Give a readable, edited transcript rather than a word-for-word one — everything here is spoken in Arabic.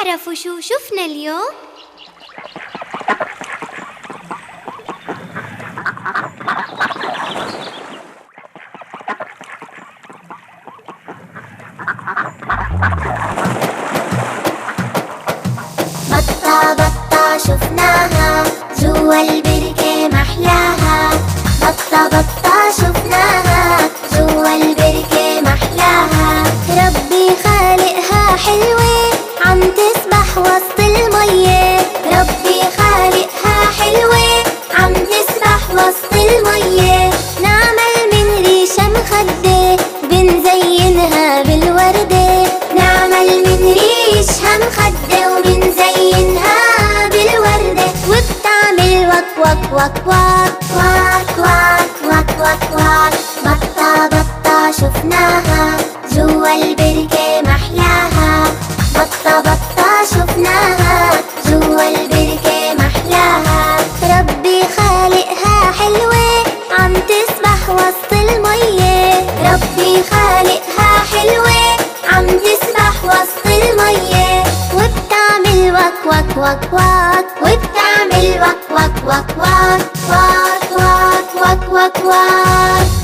تعرفوا شو شفنا اليوم؟ بطة بطة شفناها جوا البركة محلاها. بطة بطة شفناها جوا البركة محلاها. ربي خالقها حلوة عم تسبح وسط المية. ربي خالقها حلوة عم تسبح وسط المية. نعمل من ريشة مخدة بنزينها بالوردة. نعمل من ريشها مخدة وبنزينها بالوردة. وبتعمل وك وك وك وك وك وك وك وك. بطة بطة شفناها جوا البركة محلاها. بطة بطة شفناها جوا البركة محلاها. ربي خالقها حلوة عم تسبح وسط المية. ربي خالقها حلوة عم تسبح وسط المية. وبتعمل وك وك وك وك. وبتعمل وك وك وك وك وك وك وك وك وك.